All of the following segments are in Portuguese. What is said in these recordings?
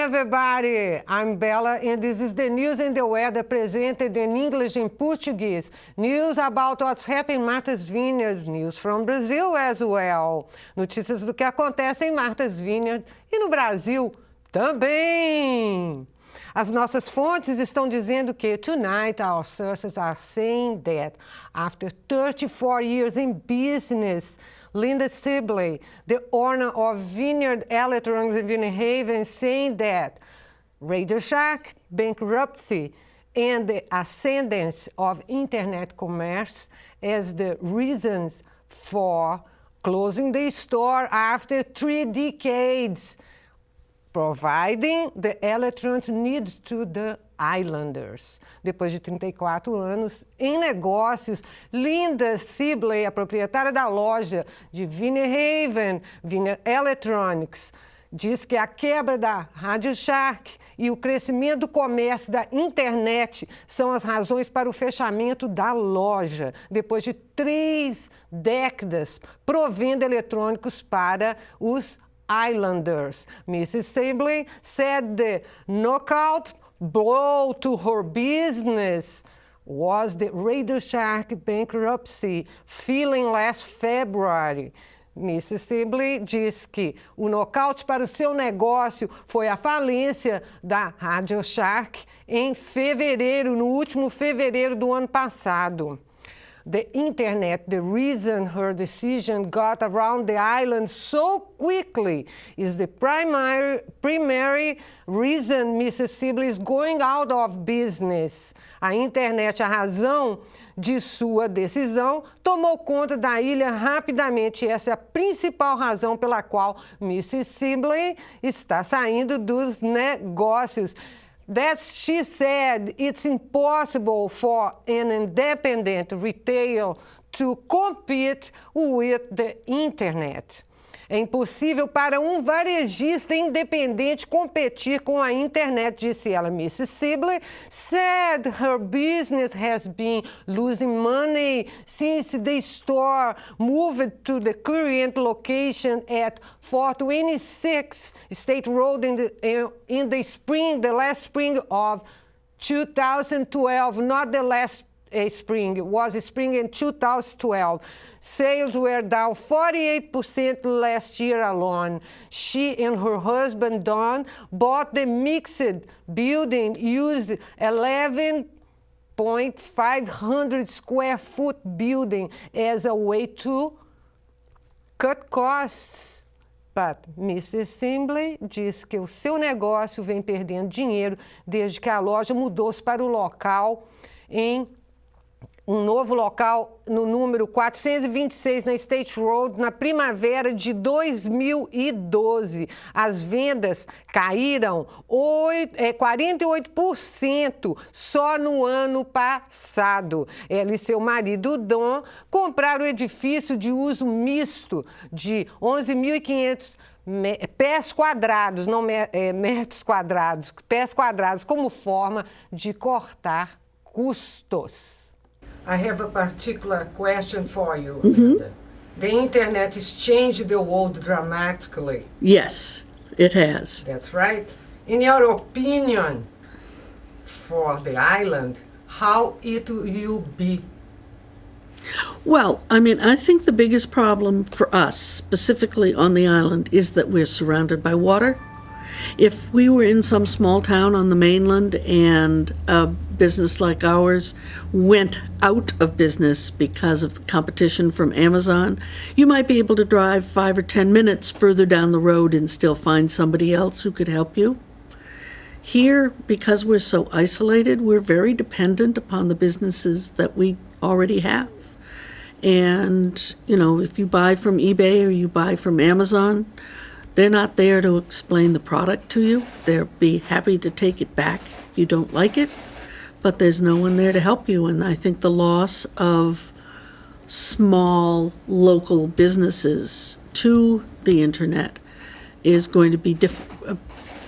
everybody, I'm Bella and this is the news and the weather presented in English and Portuguese. News about what's happening in Martha's Vineyard, news from Brazil as well. Notícias do que acontece em Martha's Vineyard e no Brasil também. As nossas fontes estão dizendo que tonight our sources are saying that after 34 years in business, Linda Sibley, the owner of Vineyard Electronics in Vineyard, saying that Radio Shack, bankruptcy, and the ascendance of internet commerce as the reasons for closing the store after 3 decades, providing the electronics needs to the islanders. Depois de 34 anos em negócios, Linda Sibley, a proprietária da loja de Vineyard Electronics, diz que a quebra da Radio Shack e o crescimento do comércio da internet são as razões para o fechamento da loja, depois de 3 décadas provendo eletrônicos para os islanders. Mrs. Sibley said the knockout blow to her business was the Radio Shack bankruptcy filing last February. Mrs. Sibley diz que o nocaute para o seu negócio foi a falência da Radio Shack em fevereiro, no último fevereiro do ano passado. The internet, the reason her decision got around the island so quickly is the primary reason Mrs. Sibley is going out of business. A internet, a razão de sua decisão, tomou conta da ilha rapidamente. Essa é a principal razão pela qual Mrs. Sibley está saindo dos negócios. That she said it's impossible for an independent retailer to compete with the internet. É impossível para um varejista independente competir com a internet, disse ela. Mrs. Sibley said her business has been losing money since the store moved to the current location at 426 State Road in the last spring of 2012, not the last spring. It was spring in 2012. Sales were down 48% last year alone. She and her husband, Don, bought the mixed building, used 11,500 square foot building as a way to cut costs. But Mrs. Sibley diz que o seu negócio vem perdendo dinheiro desde que a loja mudou-se para o local em um novo local no número 426 na State Road, na primavera de 2012. As vendas caíram 48% só no ano passado. Ela e seu marido, Dom, compraram o edifício de uso misto de 11.500 pés quadrados, não metros quadrados, pés quadrados, como forma de cortar custos. I have a particular question for you, Linda. The internet has changed the world dramatically. Yes, it has. That's right. In your opinion, for the island, how it will be? Well, I mean, I think the biggest problem for us, specifically on the island, is that we're surrounded by water. If we were in some small town on the mainland and a business like ours went out of business because of the competition from Amazon, you might be able to drive 5 or 10 minutes further down the road and still find somebody else who could help you. Here, because we're so isolated, we're very dependent upon the businesses that we already have. And, you know, if you buy from eBay or you buy from Amazon, they're not there to explain the product to you. They'll be happy to take it back if you don't like it, but there's no one there to help you. And I think the loss of small local businesses to the internet is going to be a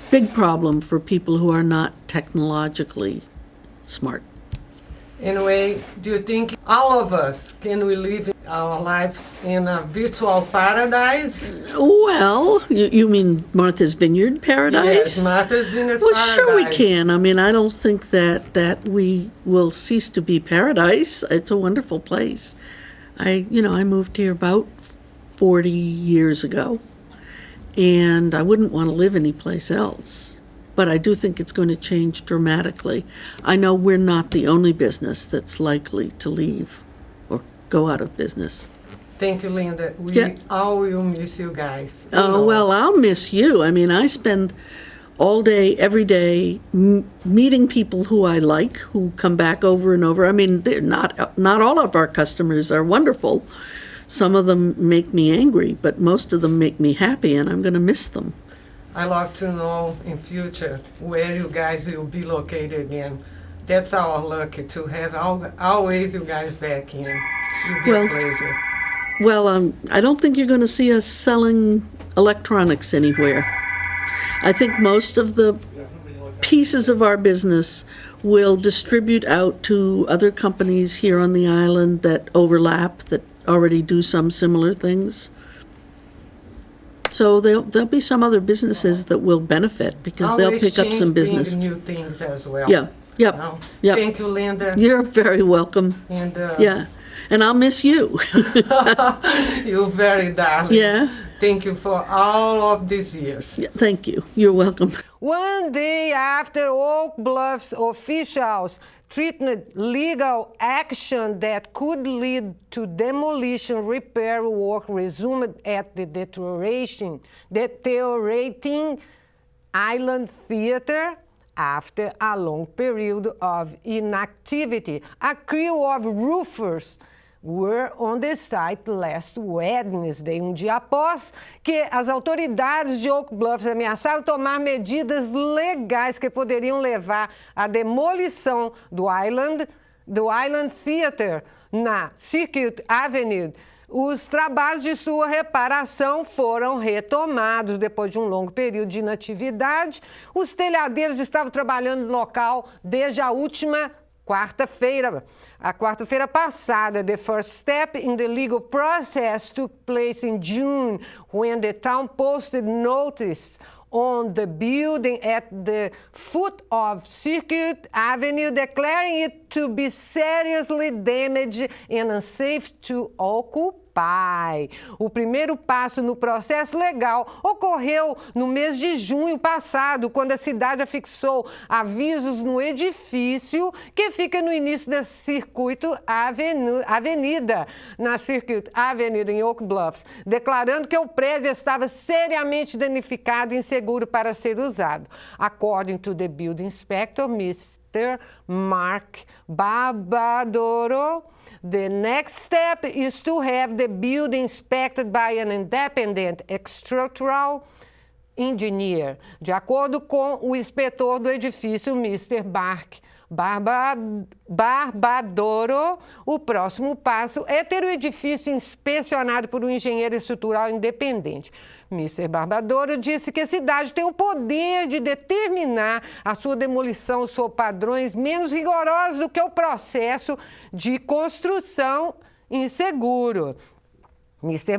big problem for people who are not technologically smart. Anyway, do you think all of us, can we live our lives in a virtual paradise? Well, you mean Martha's Vineyard paradise? Yes, Martha's Vineyard Well, paradise. sure we can. I mean, I don't think that we will cease to be paradise. It's a wonderful place. I moved here about 40 years ago, and I wouldn't want to live anyplace else. But I do think it's going to change dramatically. I know we're not the only business that's likely to leave or go out of business. Thank you, Linda. We all will miss you guys. Oh, well, I'll miss you. I mean, I spend all day, every day, meeting people who I like, who come back over and over. I mean, they're not all of our customers are wonderful. Some of them make me angry, but most of them make me happy, and I'm going to miss them. I love to know in future where you guys will be located again. That's our luck to have always you guys back in. It'll be a pleasure. Well, I don't think you're going to see us selling electronics anywhere. I think most of the pieces of our business will distribute out to other companies here on the island that overlap, that already do some similar things. So there'll be some other businesses that will benefit because they'll pick up some business. New things as well. Yeah. Yep. Yep. Thank you, Linda. You're very welcome. And yeah. And I'll miss you. You're very darling. Yeah. Thank you for all of these years. Yeah, thank you. You're welcome. One day after Oak Bluff's officials threatened legal action that could lead to demolition, repair work resumed at the deteriorating Island Theater after a long period of inactivity. A crew of roofers were on the site last Wednesday, dia após que as autoridades de Oak Bluffs ameaçaram tomar medidas legais que poderiam levar à demolição do Island Theater na Circuit Avenue. Os trabalhos de sua reparação foram retomados depois de um longo período de inatividade. Os telhadeiros estavam trabalhando no local desde a última quarta-feira. A quarta-feira passada, the first step in the legal process took place in June, when the town posted notice on the building at the foot of Circuit Avenue, declaring it to be seriously damaged and unsafe to occupy. O primeiro passo no processo legal ocorreu no mês de junho passado, quando a cidade afixou avisos no edifício que fica no início da avenida, na Circuit Avenue em Oak Bluffs, declarando que o prédio estava seriamente danificado e inseguro para ser usado. According to the building inspector, Mr. Mark Barbadoro, the next step is to have the building inspected by an independent structural engineer. De acordo com o inspetor do edifício, Mr. Mark Barbadoro, o próximo passo é ter o edifício inspecionado por um engenheiro estrutural independente. Mr. Barbadoro disse que a cidade tem o poder de determinar a sua demolição sob padrões menos rigorosos do que o processo de construção inseguro. Mr.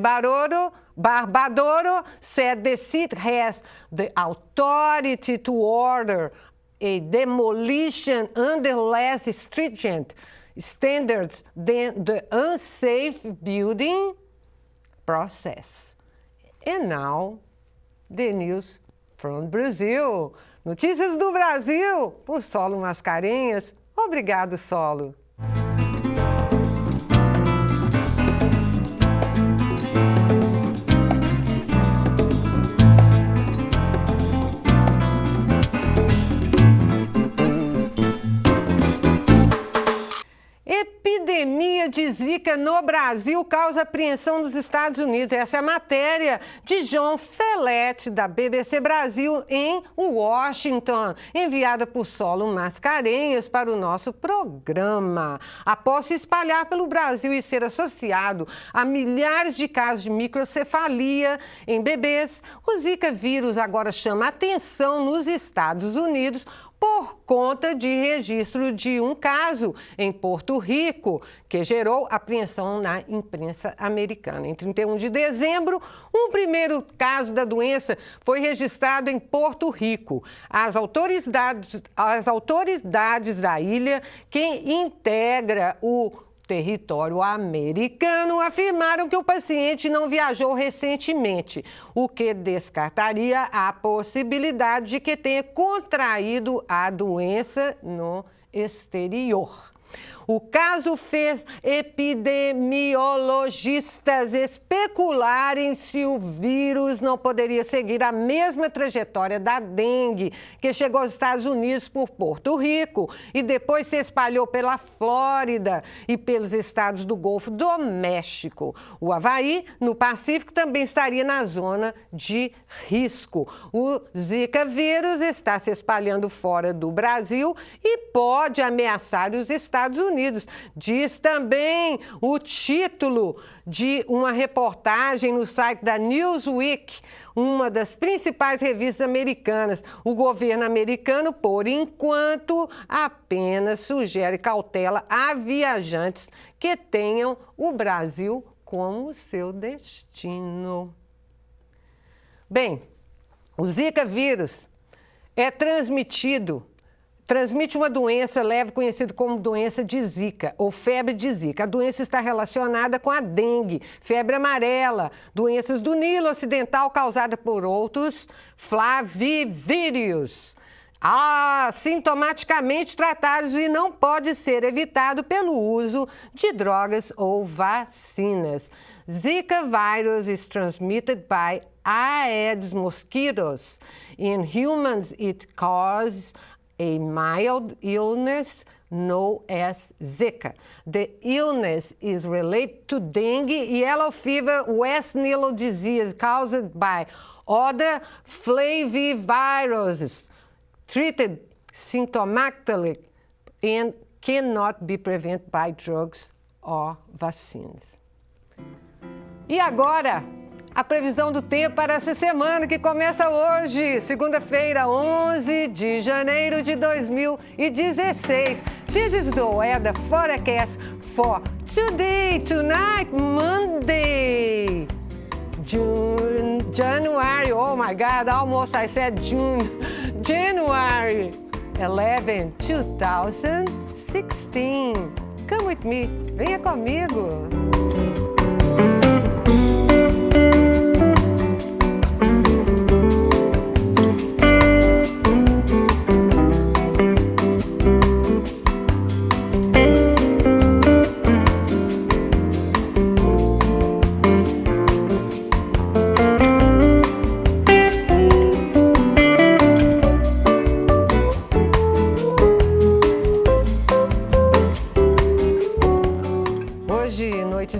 Barbadoro said the city has the authority to order a demolition under less stringent standards than the unsafe building process. And now, the news from Brazil. Notícias do Brasil, por Solo Mascarenhas. Obrigado, Solo. Epidemia de Zika no Brasil causa apreensão nos Estados Unidos. Essa é a matéria de João Felete, da BBC Brasil, em Washington, enviada por Solo Mascarenhas para o nosso programa. Após se espalhar pelo Brasil e ser associado a milhares de casos de microcefalia em bebês, o Zika vírus agora chama atenção nos Estados Unidos por conta de registro de um caso em Porto Rico, que gerou apreensão na imprensa americana. Em 31 de dezembro, um primeiro caso da doença foi registrado em Porto Rico. As autoridades da ilha, que integra o território americano, afirmaram que o paciente não viajou recentemente, o que descartaria a possibilidade de que tenha contraído a doença no exterior. O caso fez epidemiologistas especularem se o vírus não poderia seguir a mesma trajetória da dengue, que chegou aos Estados Unidos por Porto Rico e depois se espalhou pela Flórida e pelos estados do Golfo do México. O Havaí, no Pacífico, também estaria na zona de risco. O Zika vírus está se espalhando fora do Brasil e pode ameaçar os Estados Unidos. Diz também o título de uma reportagem no site da Newsweek, uma das principais revistas americanas. O governo americano, por enquanto, apenas sugere cautela a viajantes que tenham o Brasil como seu destino. Bem, o Zika vírus transmite uma doença leve conhecida como doença de Zika ou febre de Zika. A doença está relacionada com a dengue, febre amarela, doenças do Nilo Ocidental causada por outros flavivírios, sintomaticamente tratados e não pode ser evitado pelo uso de drogas ou vacinas. Zika virus is transmitted by Aedes mosquitoes. In humans, it causes a mild illness known as Zika. The illness is related to dengue, yellow fever, West Nile disease caused by other flaviviruses, treated symptomatically and cannot be prevented by drugs or vaccines. E agora, a previsão do tempo para essa semana que começa hoje, segunda-feira, 11 de janeiro de 2016. This is the weather forecast for today, tonight, Monday, January, oh my God, almost I said June, January 11, 2016. Come with me, venha comigo.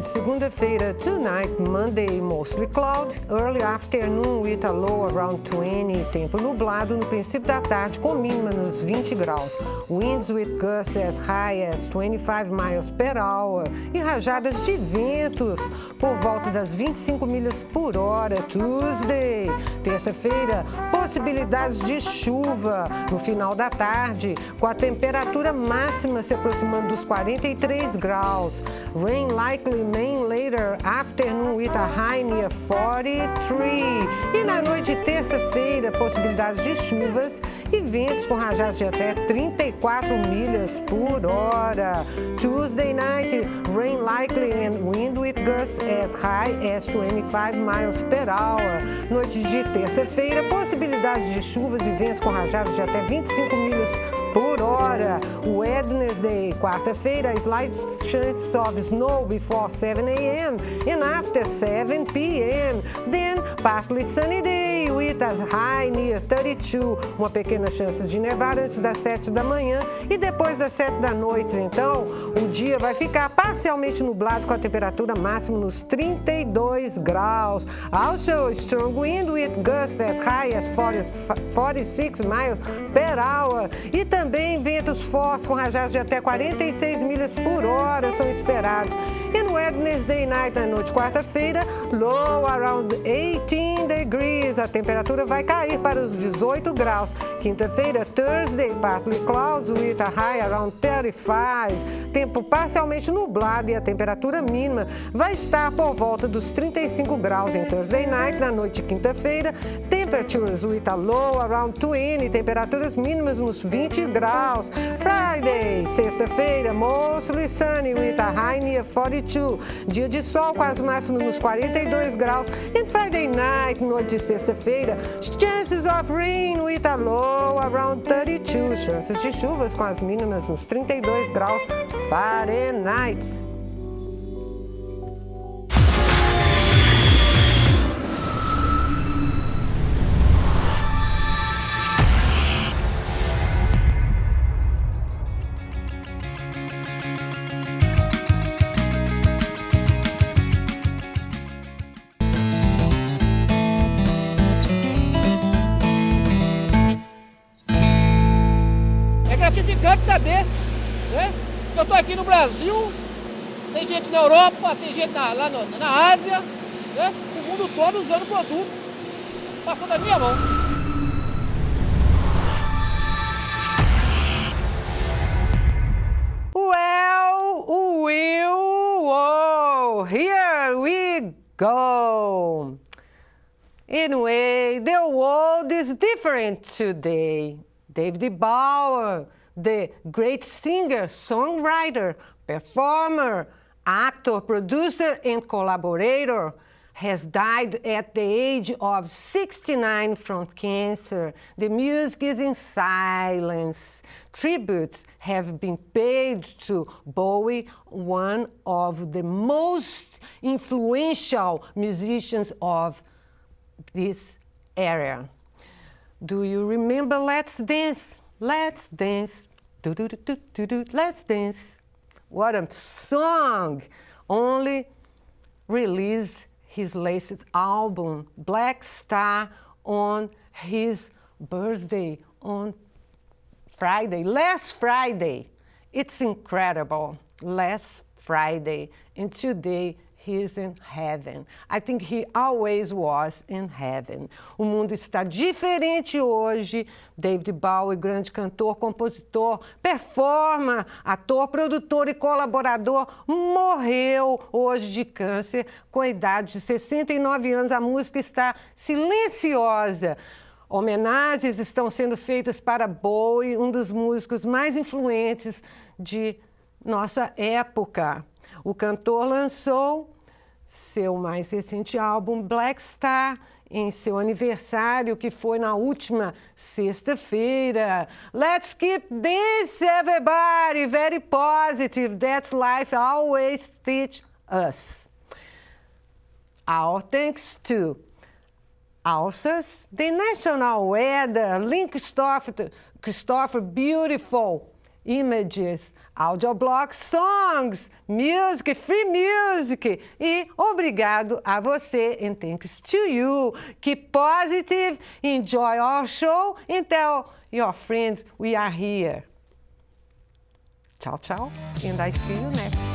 Segunda-feira, tonight, Monday, mostly cloudy, early afternoon with a low around 20, tempo nublado no princípio da tarde com mínima nos 20 graus, winds with gusts as high as 25 miles per hour e rajadas de ventos por volta das 25 milhas por hora. Tuesday, terça-feira, possibilidades de chuva no final da tarde, com a temperatura máxima se aproximando dos 43 graus, rain likely later afternoon with a high near 43. E na noite de terça-feira, possibilidades de chuvas e ventos com rajadas de até 34 milhas por hora. Tuesday night, rain likely and wind with gusts as high as 25 miles per hour. Noite de terça-feira, possibilidades de chuvas e ventos com rajadas de até 25 milhas por hora. Wednesday, quarta-feira, slight chance of snow before 7 a.m. and after 7 p.m. Then, partly sunny day with a high near 32. Uma pequena chance de nevar antes das 7 da manhã e depois das 7 da noite. Então, o dia vai ficar parcialmente nublado com a temperatura máxima nos 32 graus. Also, strong wind with gusts as high as 46 miles per hour. E também ventos fortes com rajadas de até 46 milhas por hora são esperados. And Wednesday night, na noite quarta-feira, low around 18 degrees. A temperatura vai cair para os 18 graus. Quinta-feira, Thursday, partly clouds with a high around 35. Tempo parcialmente nublado e a temperatura mínima vai estar por volta dos 35 graus em Thursday night. Na noite de quinta-feira, temperatures with a low around 20. Temperaturas mínimas nos 20 graus. Friday, sexta-feira, mostly sunny with a high near 42. Dia de sol com as máximas nos 42 graus. And Friday night, noite de sexta-feira, chances of rain with a low around 32. Chances de chuvas com as mínimas nos 32 graus Fahrenheit. É gratificante saber, né? Que eu estou aqui no Brasil, tem gente na Europa, tem gente lá na Ásia, né? O mundo todo usando o produto, passando na minha mão. Whoa, here we go. Anyway, the world is different today. David Bowie, the great singer, songwriter, performer, actor, producer, and collaborator, has died at the age of 69 from cancer. The music is in silence. Tributes have been paid to Bowie, one of the most influential musicians of this era. Do you remember Let's Dance? Let's Dance. Do, do, do, do, do, do. Let's Dance. What a song! Only released his latest album, Black Star, on his birthday on Friday, last Friday. It's incredible. Last Friday. And today he's in heaven. I think he always was in heaven. O mundo está diferente hoje. David Bowie, grande cantor, compositor, performer, ator, produtor e colaborador, morreu hoje de câncer com a idade de 69 anos. A música está silenciosa. Homenagens estão sendo feitas para Bowie, um dos músicos mais influentes de nossa época. O cantor lançou seu mais recente álbum, Black Star, em seu aniversário, que foi na última sexta-feira. Let's keep this, everybody, very positive. That's life always teach us. Our thanks to Ulcers, the National Weather, Link Christopher, beautiful images, audioblogs, songs, music, free music. E obrigado a você, and thanks to you. Keep positive, enjoy our show, and tell your friends we are here. Ciao, ciao, and I see you next.